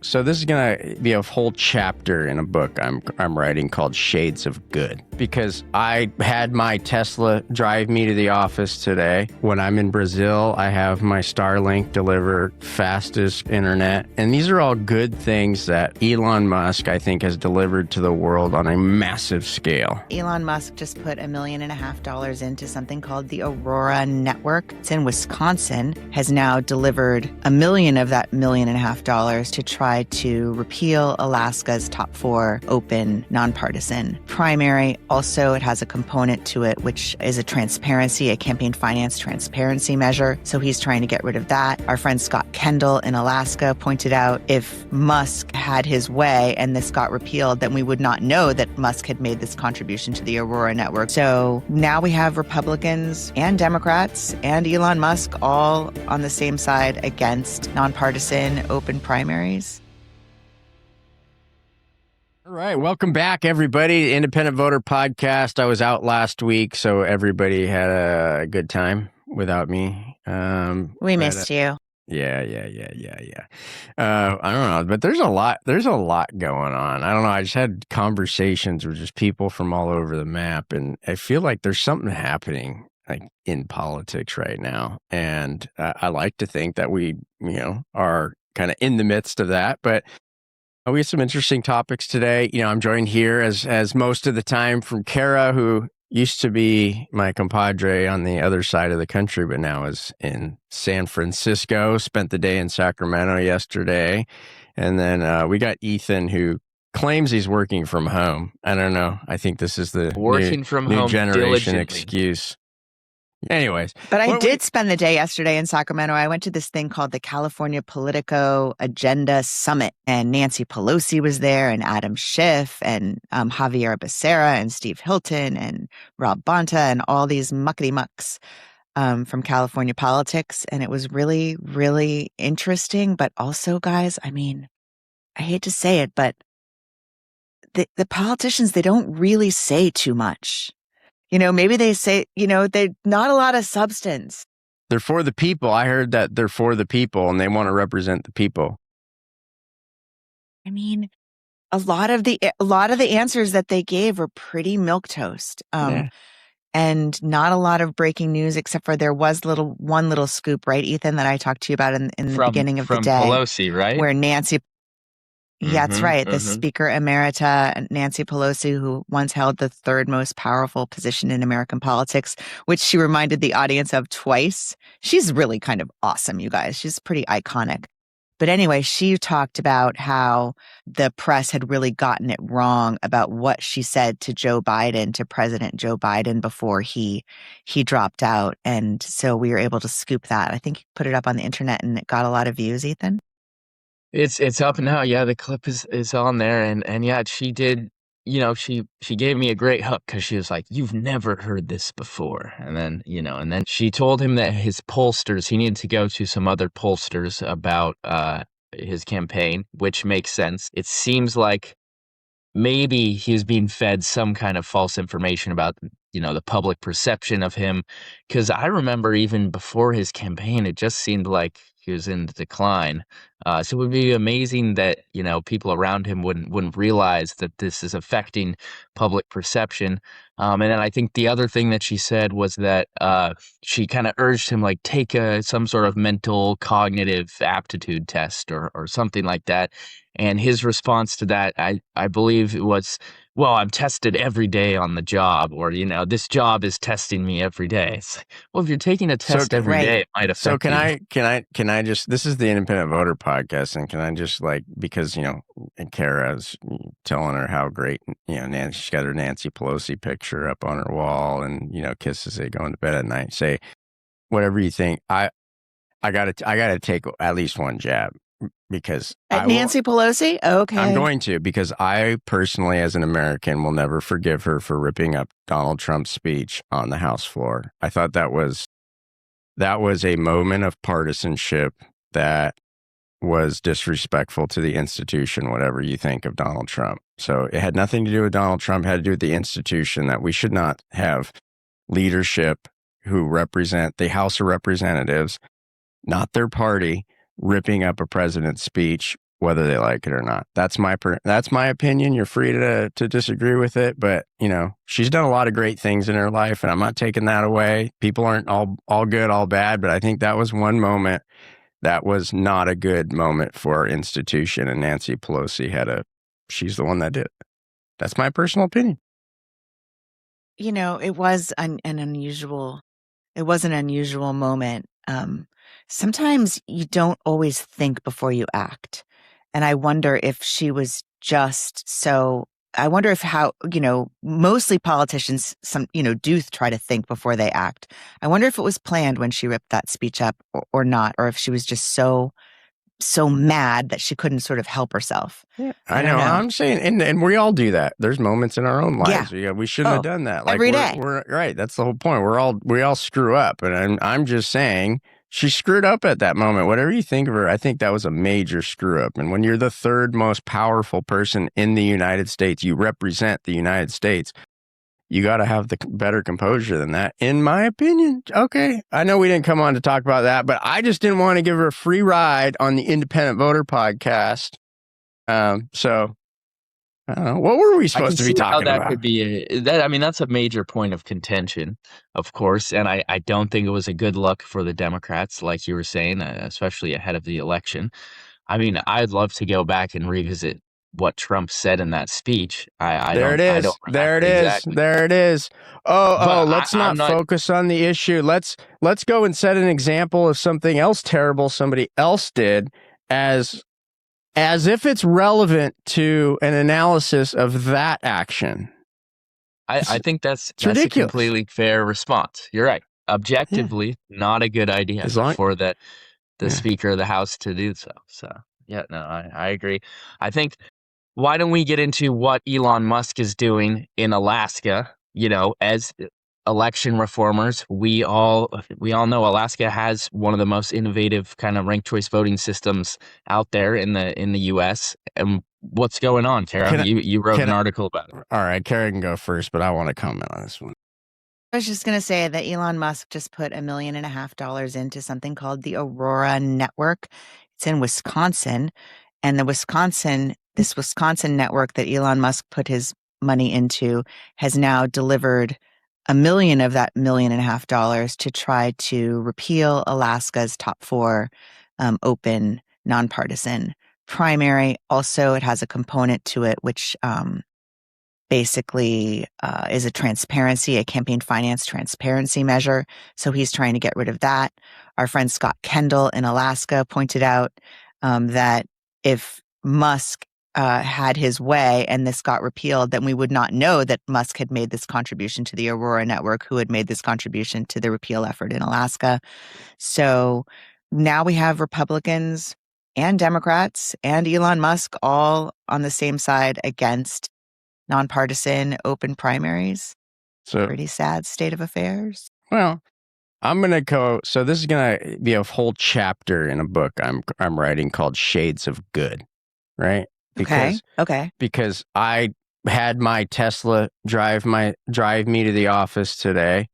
So this is gonna be a whole chapter in a book I'm writing called Shades of Good, because I had my Tesla drive me to the office today. When I'm in Brazil, I have my Starlink deliver fastest internet, and these are all good things that Elon Musk, I think, has delivered to the world on a massive scale. Elon Musk just put $1.5 million into something called the Aurora network. It's in Wisconsin, has now delivered $1 million of that $1.5 million to try to repeal Alaska's top 4 open nonpartisan primary. Also, it has a component to it, which is a campaign finance transparency measure. So he's trying to get rid of that. Our friend Scott Kendall in Alaska pointed out if Musk had his way and this got repealed, then we would not know that Musk had made this contribution to the Aurora network. So now we have Republicans and Democrats and Elon Musk all on the same side against nonpartisan open primaries. All right. Welcome back, everybody. The Independent Voter Podcast. I was out last week, so everybody had a good time without me. We missed you. Yeah. I don't know, but there's a lot going on. I don't know. I just had conversations with just people from all over the map, and I feel like there's something happening like in politics right now. And I like to think that we, are kind of in the midst of that, but we have some interesting topics today. I'm joined here as most of the time from Cara, who used to be my compadre on the other side of the country, but now is in San Francisco. Spent the day in Sacramento yesterday. And then we got Ethan, who claims he's working from home. I don't know. I think this is the new generation excuse. Anyways. But I did spend the day yesterday in Sacramento. I went to this thing called the California Politico Agenda Summit, and Nancy Pelosi was there, and Adam Schiff, and Javier Becerra, and Steve Hilton, and Rob Bonta, and all these muckety-mucks from California politics. And it was really, really interesting. But also, guys, I mean, I hate to say it, but the politicians, they don't really say too much. Maybe they say, they're not a lot of substance. They're for the people. I heard that they're for the people and they want to represent the people. I mean, a lot of the answers that they gave were pretty milquetoast. And not a lot of breaking news, except for there was one little scoop, right, Ethan, that I talked to you about in the beginning of the day. From Pelosi, right? Where Nancy... Yeah, that's right. The Speaker Emerita, Nancy Pelosi, who once held the 3rd most powerful position in American politics, which she reminded the audience of twice. She's really kind of awesome, you guys. She's pretty iconic. But anyway, she talked about how the press had really gotten it wrong about what she said to President Joe Biden before he dropped out. And so we were able to scoop that. I think you put it up on the internet and it got a lot of views, Ethan. It's up now. Yeah, the clip is on there, and yeah, she did. She gave me a great hook because she was like, "You've never heard this before," and then she told him that his pollsters, he needed to go to some other pollsters about his campaign, which makes sense. It seems like maybe he's being fed some kind of false information about the public perception of him, because I remember even before his campaign, it just seemed like he was in decline. So it would be amazing that, people around him wouldn't realize that this is affecting public perception. And then I think the other thing that she said was that she kind of urged him, like, take some sort of mental cognitive aptitude test or something like that. And his response to that, I believe it was, well, I'm tested every day on the job, or, this job is testing me every day. It's like, well, if you're taking a test every day, it might affect you. So can I just, this is the Independent Voter Podcast, and can I just, because, Cara's telling her how great, Nancy, she's got her Nancy Pelosi picture up on her wall and, kisses it going to bed at night, say whatever you think. I gotta take at least one jab. Because Nancy Pelosi? Okay. I'm going to, because I personally, as an American, will never forgive her for ripping up Donald Trump's speech on the House floor. I thought that was a moment of partisanship that was disrespectful to the institution, whatever you think of Donald Trump. So it had nothing to do with Donald Trump, it had to do with the institution, that we should not have leadership who represent the House of Representatives, not their party, ripping up a president's speech whether they like it or not. That's my opinion. You're free to disagree with it, but she's done a lot of great things in her life, and I'm not taking that away. People aren't all good, all bad, but I think that was one moment that was not a good moment for our institution, and Nancy Pelosi she's the one that did it. That's my personal opinion. It was an unusual moment. Sometimes you don't always think before you act. And I wonder if she was just I wonder if mostly politicians, do try to think before they act. I wonder if it was planned when she ripped that speech up or not, or if she was just so mad that she couldn't sort of help herself. Yeah, I know. I'm saying, and we all do that. There's moments in our own lives. Yeah, we shouldn't have done that. Like every day. We're right. That's the whole point. We all screw up, and I'm just saying she screwed up at that moment. Whatever you think of her, I think that was a major screw up. And when you're the third most powerful person in the United States, you represent the United States. You got to have the better composure than that, in my opinion. Okay. I know we didn't come on to talk about that, but I just didn't want to give her a free ride on the Independent Voter podcast. So, I don't know. What were we supposed to be talking about? That could be that's a major point of contention, of course. And I don't think it was a good look for the Democrats, like you were saying, especially ahead of the election. I mean, I'd love to go back and revisit what Trump said in that speech. There it is. Let's not focus on the issue. Let's go and set an example of something else terrible somebody else did as if it's relevant to an analysis of that action. I think that's a completely fair response. You're right. Objectively, not a good idea for the Speaker of the House to do so. So, yeah, no, I agree. I think, why don't we get into what Elon Musk is doing in Alaska? As election reformers, we all know Alaska has one of the most innovative kind of ranked choice voting systems out there in the U.S. And what's going on, Cara? You wrote an article about it. All right, Cara can go first, but I want to comment on this one. I was just going to say that Elon Musk just put $1.5 million into something called the Aurora network. It's in Wisconsin, and this Wisconsin network that Elon Musk put his money into has now delivered $1 million of that $1.5 million to try to repeal Alaska's top 4 open nonpartisan primary. Also, it has a component to it which basically is a campaign finance transparency measure. So he's trying to get rid of that. Our friend Scott Kendall in Alaska pointed out that if Musk had his way and this got repealed, then we would not know that Musk had made this contribution to the Aurora network, who had made this contribution to the repeal effort in Alaska. So now we have Republicans and Democrats and Elon Musk all on the same side against nonpartisan open primaries. So pretty sad state of affairs. Well, I'm going to go. So this is going to be a whole chapter in a book I'm writing called Shades of Good, right? Okay. Because I had my Tesla drive me to the office today.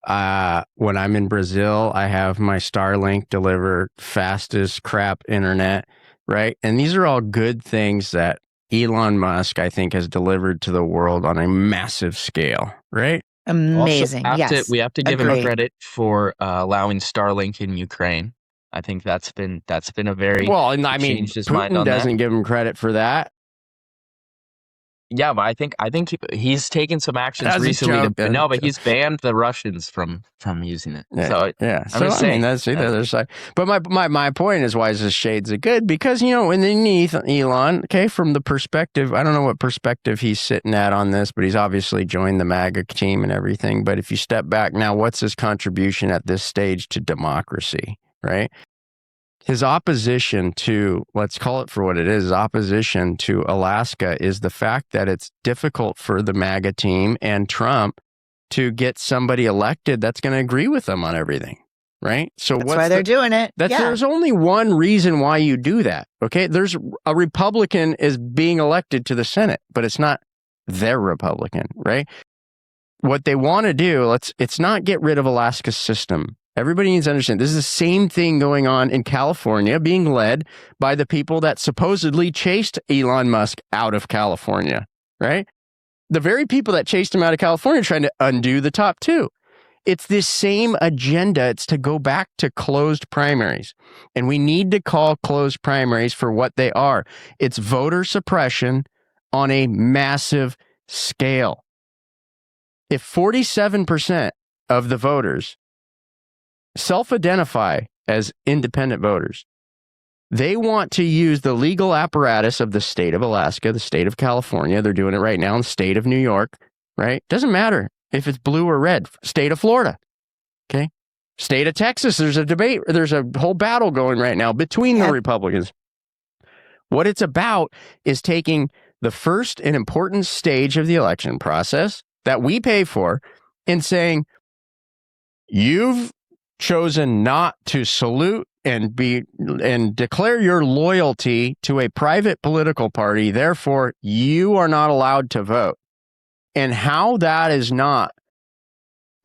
When I'm in Brazil, I have my Starlink deliver fastest crap internet, right? And these are all good things that Elon Musk, I think, has delivered to the world on a massive scale, right? Amazing. Yes. We have to give him credit for allowing Starlink in Ukraine. I think that's been a very changed his mind on that. Putin doesn't give him credit for that. Yeah, but I think he's taken some actions recently. But he's banned the Russians from using it. Yeah, so I'm saying that's the other side. But my point is, why is this shades of good? Because underneath Elon, from the perspective, I don't know what perspective he's sitting at on this, but he's obviously joined the MAGA team and everything. But if you step back now, what's his contribution at this stage to democracy, right? His opposition to, let's call it for what it is, his opposition to Alaska is the fact that it's difficult for the MAGA team and Trump to get somebody elected that's going to agree with them on everything, right? So that's why they're doing it. There's only one reason why you do that, okay? There's a Republican is being elected to the Senate, but it's not their Republican, right? What they want to do, it's not get rid of Alaska's system. Everybody needs to understand this is the same thing going on in California, being led by the people that supposedly chased Elon Musk out of California, right? The very people that chased him out of California are trying to undo the top two. It's this same agenda. It's to go back to closed primaries. And we need to call closed primaries for what they are. It's voter suppression on a massive scale. If 47% of the voters self-identify as independent voters, they want to use the legal apparatus of the state of Alaska, the state of California. They're doing it right now in the state of New York, right? Doesn't matter if it's blue or red. State of Florida, okay? State of Texas, there's a debate. There's a whole battle going right now between the Republicans. What it's about is taking the first and important stage of the election process that we pay for and saying, you've chosen not to salute and declare your loyalty to a private political party. Therefore, you are not allowed to vote. And how that is not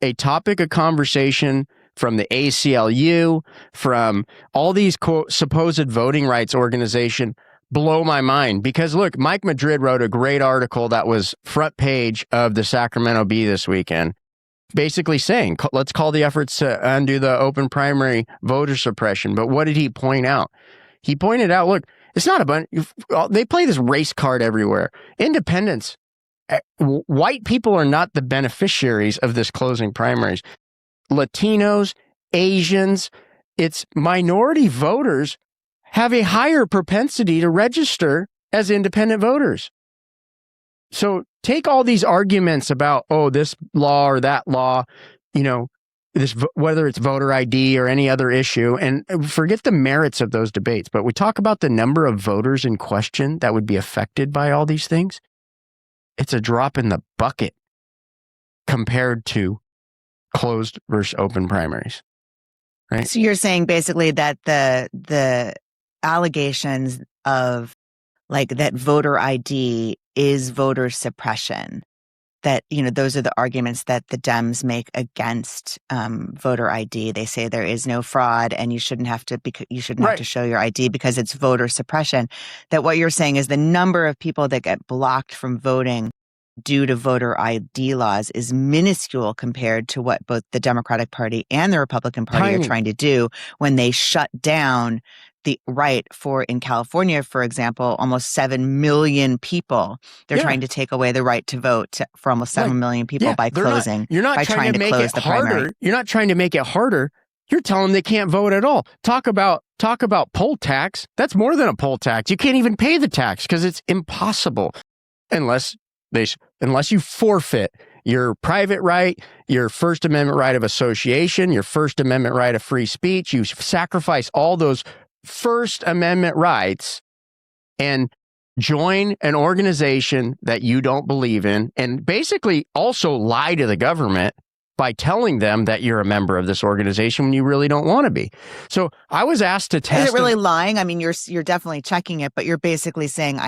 a topic of conversation from the ACLU, from all these quote supposed voting rights organization, blow my mind. Because look, Mike Madrid wrote a great article that was front page of the Sacramento Bee this weekend, basically saying, let's call the efforts to undo the open primary voter suppression. But what did he point out? He pointed out, look, it's not a bunch. They play this race card everywhere. Independents, white people are not the beneficiaries of this closing primaries. Latinos, Asians, it's minority voters have a higher propensity to register as independent voters. So take all these arguments about, oh, this law or that law, this, whether it's voter ID or any other issue, and forget the merits of those debates. But we talk about the number of voters in question that would be affected by all these things. It's a drop in the bucket compared to closed versus open primaries. Right? So you're saying basically that the allegations of that voter ID is voter suppression, that, those are the arguments that the Dems make against voter ID. They say there is no fraud and you shouldn't have to have to show your ID because it's voter suppression. That what you're saying is the number of people that get blocked from voting due to voter ID laws is minuscule compared to what both the Democratic Party and the Republican Party are trying to do when they shut down the right for, in California, for example, almost 7 million people. They're trying to take away the right to vote for almost 7 million people by closing. You're not trying to make it harder. You're not trying to make it harder. You're telling them they can't vote at all. Talk about poll tax. That's more than a poll tax. You can't even pay the tax because it's impossible unless you forfeit your private right, your First Amendment right of association, your First Amendment right of free speech. You sacrifice all those First Amendment rights and join an organization that you don't believe in, and basically also lie to the government by telling them that you're a member of this organization when you really don't want to be. So I was asked to test. Is it really lying? I mean, you're definitely checking it, but you're basically saying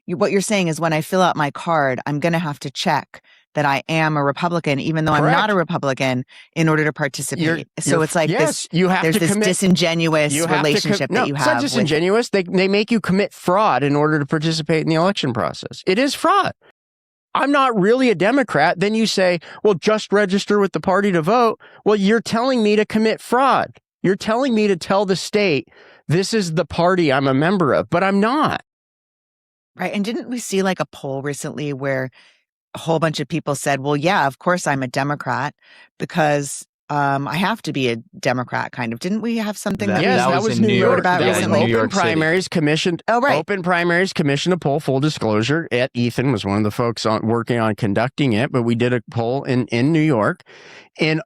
what you're saying is when I fill out my card, I'm going to have to check that I am a Republican, even though I'm not a Republican, in order to participate. It's like there's this disingenuous relationship that you have. It's not disingenuous. They make you commit fraud in order to participate in the election process. It is fraud. I'm not really a Democrat. Then you say, well, just register with the party to vote. Well, you're telling me to commit fraud. You're telling me to tell the state, this is the party I'm a member of, but I'm not. Right. And didn't we see a poll recently where a whole bunch of people said, well, yeah, of course I'm a Democrat because I have to be a Democrat, kind of. Didn't we have something that was in New York about recently? Open Primaries commissioned. Oh, right. Open Primaries commissioned a poll. Full disclosure, Ethan was one of the folks working on conducting it, but we did a poll in New York, and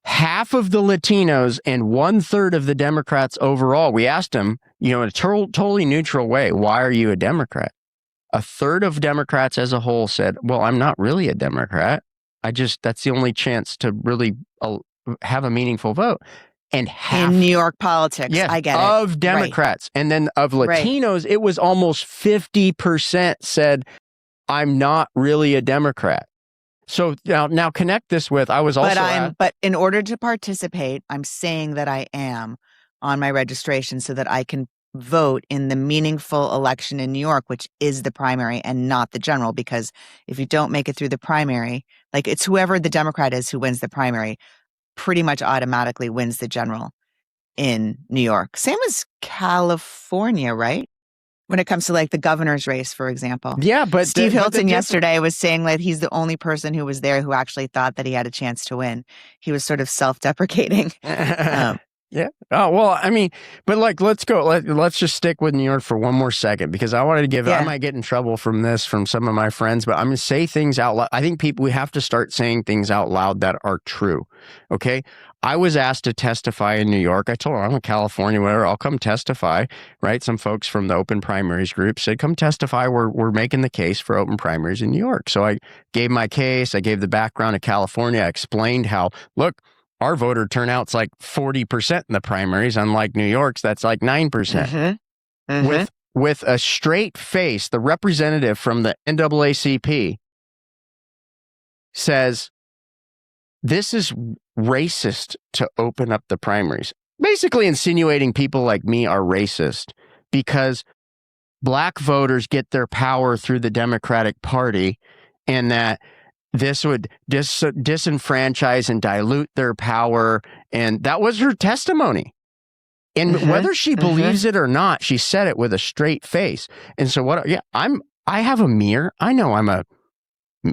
half of the Latinos and 1/3 of the Democrats overall. We asked them, in a totally neutral way, why are you a Democrat? 1/3 of Democrats as a whole said, well, I'm not really a Democrat. That's the only chance to really have a meaningful vote. And half in New York politics, I get it. Of Democrats. Right. And then of Latinos, it was almost 50% said, I'm not really a Democrat. So now connect this with, I was also but in order to participate, I'm saying that I am on my registration so that I can vote in the meaningful election in New York, which is the primary and not the general, because if you don't make it through the primary, like it's whoever the Democrat is who wins the primary pretty much automatically wins the general in New York. Same as California, right? When it comes to like the governor's race, for example. Yeah, but Steve Hilton yesterday was saying that he's the only person who was there who actually thought that he had a chance to win. He was sort of self-deprecating. Yeah. Oh, well, I mean, but like, let's go. Let's just stick with New York for one more second, because I wanted to give, I might get in trouble from this from some of my friends, but I'm going to say things out loud. I think we have to start saying things out loud that are true. Okay. I was asked to testify in New York. I told her I'm in California, whatever. I'll come testify, right? Some folks from the open primaries group said, come testify. We're making the case for open primaries in New York. So I gave my case. I gave the background of California. I explained how, look, our voter turnout's like 40% in the primaries, unlike New York's, that's like 9%. With a straight face, the representative from the NAACP says, this is racist to open up the primaries. Basically insinuating people like me are racist because black voters get their power through the Democratic Party, and that this would disenfranchise and dilute their power. And that was her testimony. And whether she believes it or not, she said it with a straight face. And so I have a mirror. I know I'm a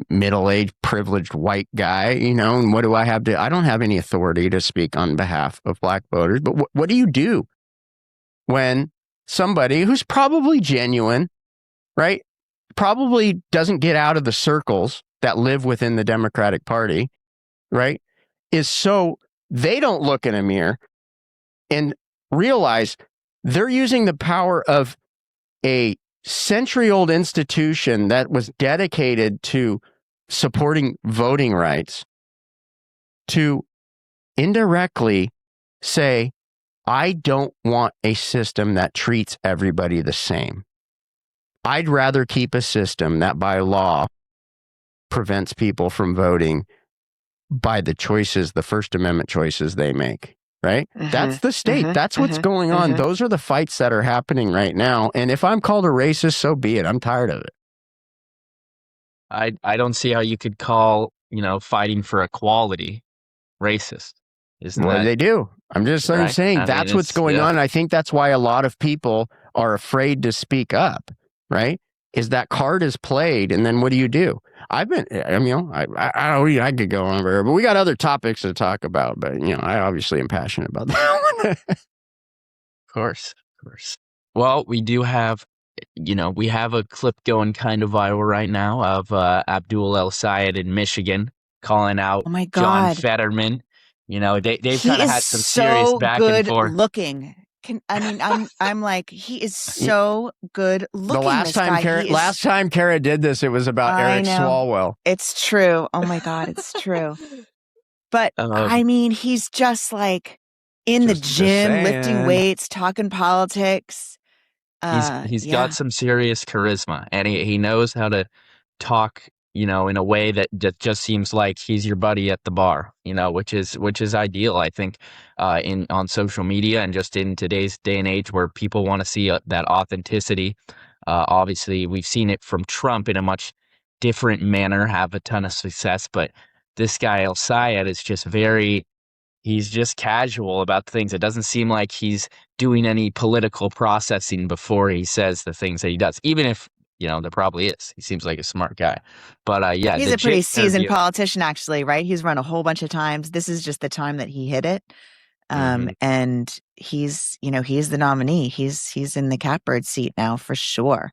middle-aged, privileged white guy, and what do I have to, I don't have any authority to speak on behalf of black voters. But what do you do when somebody who's probably genuine, right, probably doesn't get out of the circles that live within the Democratic Party, right, is so they don't look in a mirror and realize they're using the power of a century-old institution that was dedicated to supporting voting rights to indirectly say, I don't want a system that treats everybody the same. I'd rather keep a system that by law prevents people from voting by the choices, the First Amendment choices they make, right? That's the state. That's what's going on. Those are the fights that are happening right now. And if I'm called a racist, so be it. I'm tired of it. I don't see how you could call, fighting for equality racist. They do. I'm just saying that's what's going on. I think that's why a lot of people are afraid to speak up, right? Is that card is played, and then what do you do? I could go on over, but we got other topics to talk about. But I obviously am passionate about that one. Of course. Well, we do have, we have a clip going kind of viral right now of Abdul El-Sayed in Michigan calling out John Fetterman. They've kind of had some serious back and forth. Looking. I'm like, he is so good looking. The last time Cara did this, it was about Eric Swalwell. It's true. Oh my God, it's true. But he's just like in the gym, lifting weights, talking politics. He's got some serious charisma, and he knows how to talk, in a way that just seems like he's your buddy at the bar, which is ideal, I think, on social media and just in today's day and age where people want to see that authenticity. Obviously, we've seen it from Trump in a much different manner have a ton of success, but this guy El-Sayed is just he's just casual about things. It doesn't seem like he's doing any political processing before he says the things that he does, even if there probably is. He seems like a smart guy. But he's a pretty seasoned politician, actually, right? He's run a whole bunch of times. This is just the time that he hit it. And he's the nominee. He's in the catbird seat now for sure.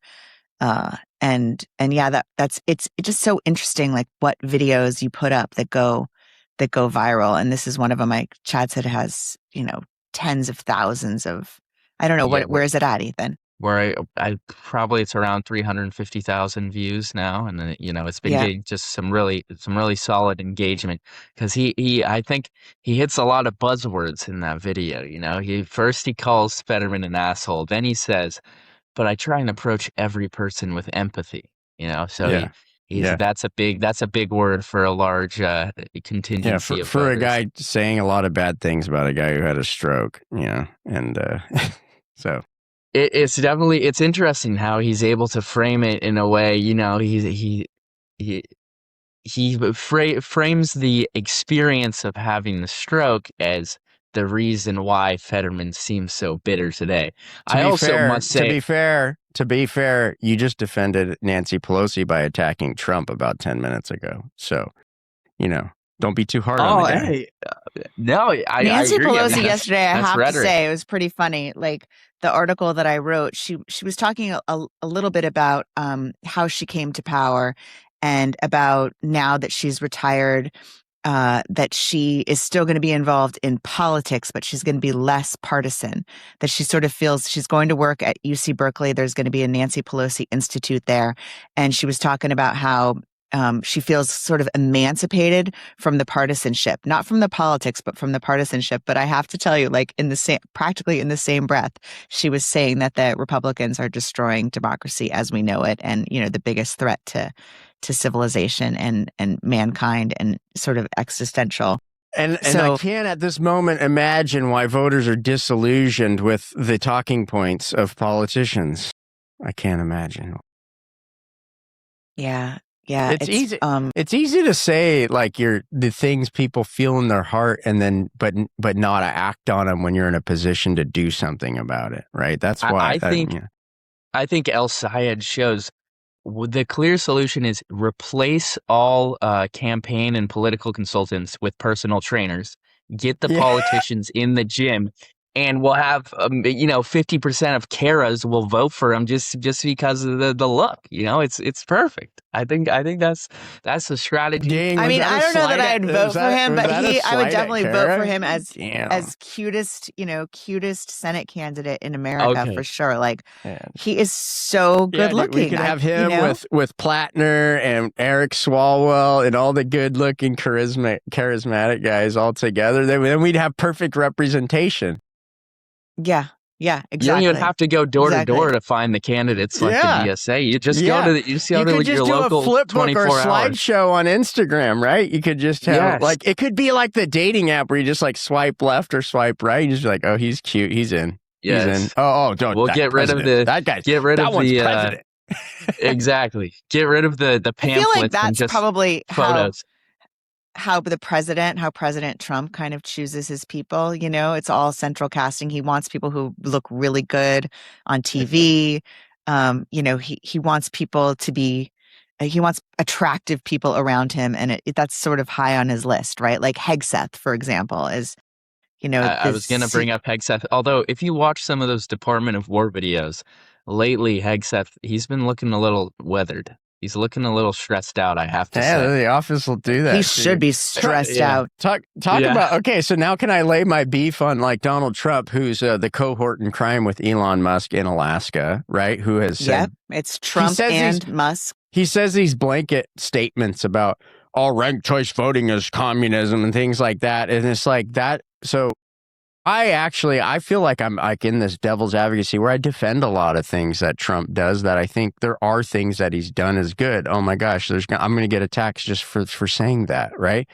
And it's just so interesting, like what videos you put up that go viral. And this is one of them. Like Chad said, it has, tens of thousands of, I don't know, where is it at, Ethan? Where I probably it's around 350,000 views now, and then it's been getting just some really solid engagement because I think he hits a lot of buzzwords in that video. He calls Fetterman an asshole, then he says, "But I try and approach every person with empathy." So Yeah. That's a big word for a large contingency Yeah, of for a voters. guy saying a lot of bad things about a guy who had a stroke, and so It's interesting how he's able to frame it in a way, he frames the experience of having the stroke as the reason why Fetterman seems so bitter today. I also must say, to be fair, you just defended Nancy Pelosi by attacking Trump about 10 minutes ago. So, don't be too hard on the guy. hey, no, I Nancy agree. I mean, Pelosi yesterday, I that's have rhetoric. to say, it was pretty funny. Like the article that I wrote, she was talking a little bit about how she came to power and about now that she's retired, that she is still going to be involved in politics, but she's going to be less partisan. That she sort of feels she's going to work at UC Berkeley. There's going to be a Nancy Pelosi Institute there. And she was talking about how she feels sort of emancipated from the partisanship, not from the politics, but from the partisanship. But I have to tell you, like practically in the same breath, she was saying that the Republicans are destroying democracy as we know it, and the biggest threat to civilization and mankind, and sort of existential. And I can't at this moment imagine why voters are disillusioned with the talking points of politicians. I can't imagine. Yeah. It's easy. It's easy to say like the things people feel in their heart, and then but not act on them when you're in a position to do something about it, right? That's why I think El-Sayed shows the clear solution is replace all campaign and political consultants with personal trainers. Get the politicians in the gym, and we'll have 50% of Caras will vote for him just because of the look. It's perfect. I think that's the strategy. Dang, I mean, I don't know that I'd vote for him, but I would definitely vote for him as cutest Senate candidate in America for sure. Like he is so good looking. We could have him with Plattner and Eric Swalwell and all the good looking charismatic guys all together. Then we'd have perfect representation. Yeah, exactly. You don't even have to go door to door to find the candidates like the DSA. You just go to your local flip book 24 or hours. slideshow on Instagram, right? You could just have like it could be like the dating app where you just like swipe left or swipe right. You just be like, oh, he's cute, he's in. Yes. He's in. Oh, don't. We'll get rid of that guy. That one's president. Exactly. Get rid of the pamphlets. I feel like that's and just probably photos. How President Trump kind of chooses his people. It's all central casting. He wants people who look really good on TV. He wants people to be, he wants attractive people around him. And that's sort of high on his list, right? Like Hegseth, for example, is, I was going to bring up Hegseth. Although if you watch some of those Department of War videos lately, Hegseth, he's been looking a little weathered. He's looking a little stressed out, I have to say. Yeah, the office will do that. He should be stressed out. Talk about, okay, so now can I lay my beef on like Donald Trump, who's the cohort in crime with Elon Musk in Alaska, right? Who has said... it's Trump and Musk. He says these blanket statements about all ranked choice voting is communism and things like that. And it's like that. So I feel like I'm like in this devil's advocacy where I defend a lot of things that Trump does that I think there are things that he's done as good. Oh my gosh, I'm going to get attacked just for saying that, right?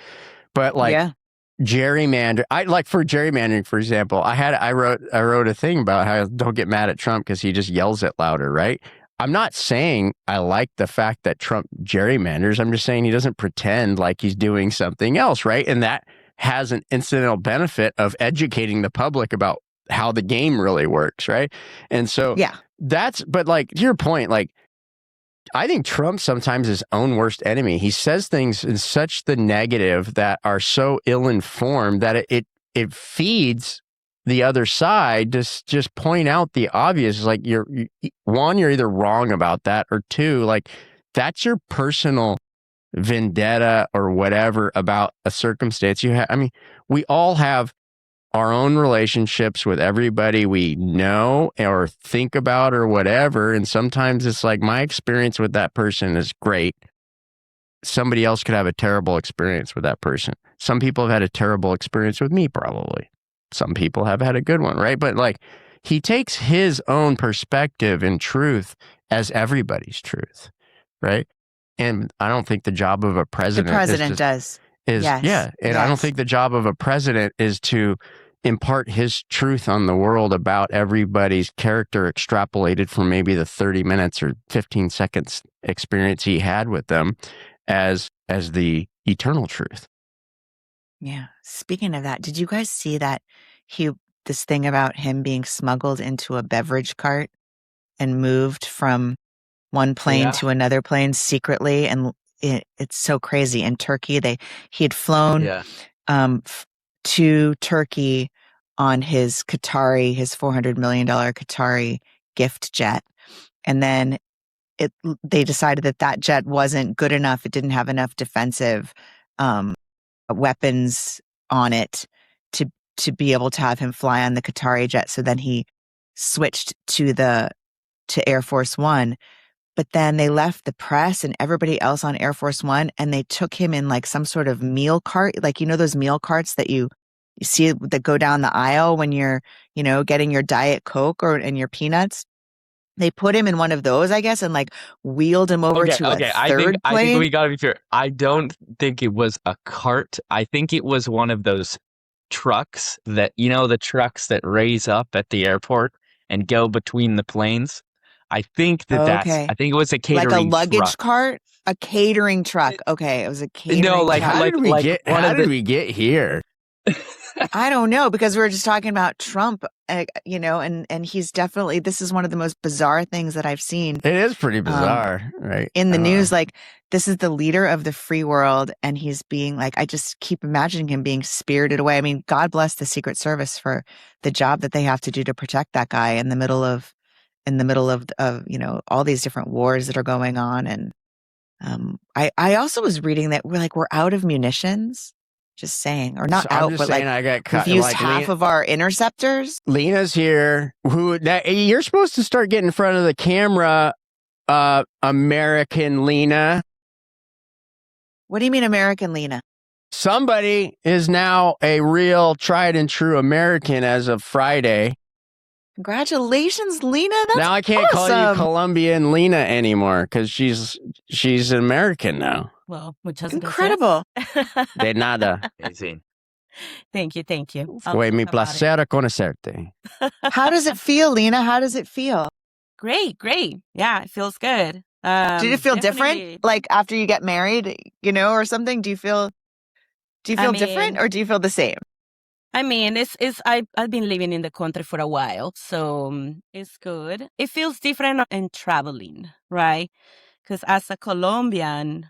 But like gerrymander, for gerrymandering, for example, I wrote a thing about how don't get mad at Trump because he just yells it louder, right? I'm not saying I like the fact that Trump gerrymanders. I'm just saying he doesn't pretend like he's doing something else, right? And that has an incidental benefit of educating the public about how the game really works, right? And so but like to your point, like I think Trump sometimes is his own worst enemy. He says things in such the negative that are so ill-informed that it feeds the other side to just point out the obvious. Like you're either wrong about that, or two, like that's your personal vendetta or whatever about a circumstance you have. I mean, we all have our own relationships with everybody we know or think about or whatever. And sometimes it's like my experience with that person is great. Somebody else could have a terrible experience with that person. Some people have had a terrible experience with me, probably. Some people have had a good one, right? But like he takes his own perspective and truth as everybody's truth, right? And I don't think the job of a The president president does. Yes. yeah. And I don't Yes. think the job of a president is to impart his truth on the world about everybody's character extrapolated from maybe the 30 minutes or 15 seconds experience he had with them as the eternal truth. Yeah. Speaking of that, did you guys see that this thing about him being smuggled into a beverage cart and moved from one plane to another plane secretly? And it's so crazy. In Turkey, he had flown to Turkey on his $400 million Qatari gift jet. And then they decided that jet wasn't good enough. It didn't have enough defensive weapons on it to be able to have him fly on the Qatari jet. So then he switched to Air Force One. But then they left the press and everybody else on Air Force One, and they took him in like some sort of meal cart, like, those meal carts that you see that go down the aisle when you're, getting your Diet Coke and your peanuts. They put him in one of those, I guess, and like wheeled him over to a third plane. I think we gotta be fair. I don't think it was a cart. I think it was one of those trucks that, the trucks that raise up at the airport and go between the planes. I think I think it was a catering like a luggage truck. cart, a catering truck. Okay, it was a catering. No, like truck. How did we get here? I don't know, because we were just talking about Trump, and he's definitely, this is one of the most bizarre things that I've seen. It is pretty bizarre, right? In the news, like, this is the leader of the free world, and he's being like, I just keep imagining him being spirited away. I mean, God bless the Secret Service for the job that they have to do to protect that guy in the middle of all these different wars that are going on. And I also was reading that we're out of munitions. Just saying, or not So out, but like, I got cut. we've used Like, half of our interceptors. Lina's here. You're supposed to start getting in front of the camera, American Lina. What do you mean, American Lina? Somebody is now a real tried and true American as of Friday. Congratulations, Lina. That's now I can't call you awesome. Colombian Lina anymore because she's an American now. Well, muchas Incredible. gracias. De nada. Amazing. Thank you. Fue mi placer conocerte. How does it feel, Lina? How does it feel? Great. Yeah, it feels good. Did it feel definitely- different? Like after you get married, or something? Do you feel different, or do you feel the same? I mean, I've been living in the country for a while, so it's good. It feels different in traveling, right? Because as a Colombian,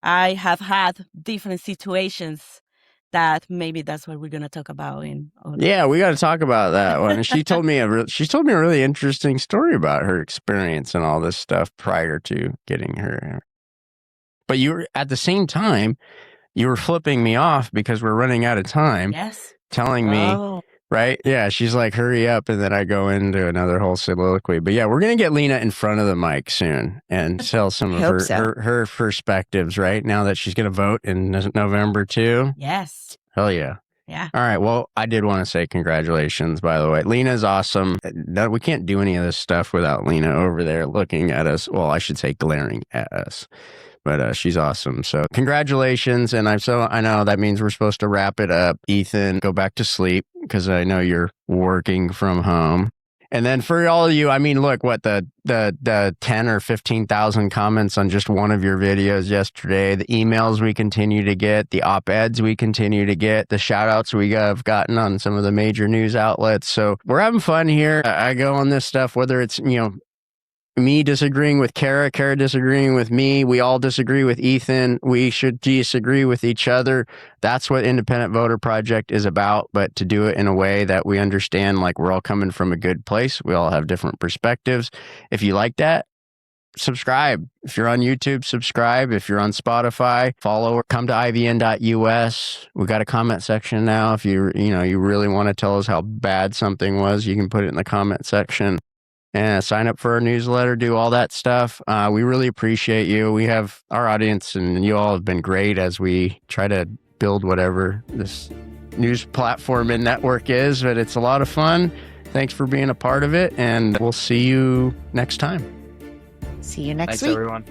I have had different situations that maybe that's what we're going to talk about Yeah, we got to talk about that one. And she told me a really interesting story about her experience and all this stuff prior to getting her. But you were at the same time, you were flipping me off because we're running out of time. Yes. Telling me, right? Yeah, she's like, hurry up. And then I go into another whole soliloquy. But yeah, we're going to get Lina in front of the mic soon and tell some of her perspectives, right? Now that she's going to vote in November too. Yes. Hell yeah. Yeah. All right. Well, I did want to say congratulations, by the way. Lina's awesome. No, we can't do any of this stuff without Lina over there looking at us. Well, I should say glaring at us. But she's awesome. So congratulations. And I know that means we're supposed to wrap it up. Ethan, go back to sleep because I know you're working from home. And then for all of you, I mean, look, what the 10 or 15,000 comments on just one of your videos yesterday, the emails we continue to get, the op-eds we continue to get, the shout outs we have gotten on some of the major news outlets. So we're having fun here. I go on this stuff, whether it's, me disagreeing with Cara disagreeing with me. We all disagree with Ethan. We should disagree with each other. That's what Independent Voter Project is about, but to do it in a way that we understand, like we're all coming from a good place. We all have different perspectives. If you like that, subscribe. If you're on YouTube, subscribe. If you're on Spotify, follow or come to ivn.us. We got a comment section now. If you really want to tell us how bad something was, you can put it in the comment section. And sign up for our newsletter, do all that stuff. We really appreciate you. We have our audience, and you all have been great as we try to build whatever this news platform and network is. But it's a lot of fun. Thanks for being a part of it, and we'll see you next time. See you next Thanks, week. everyone.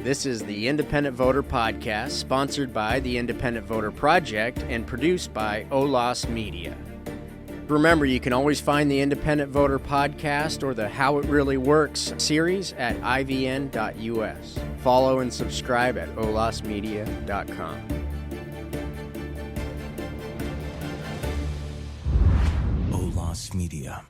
This is the Independent Voter Podcast, sponsored by the Independent Voter Project and produced by OLAS Media. Remember, you can always find the Independent Voter Podcast or the How It Really Works series at ivn.us. Follow and subscribe at olasmedia.com. OLAS Media.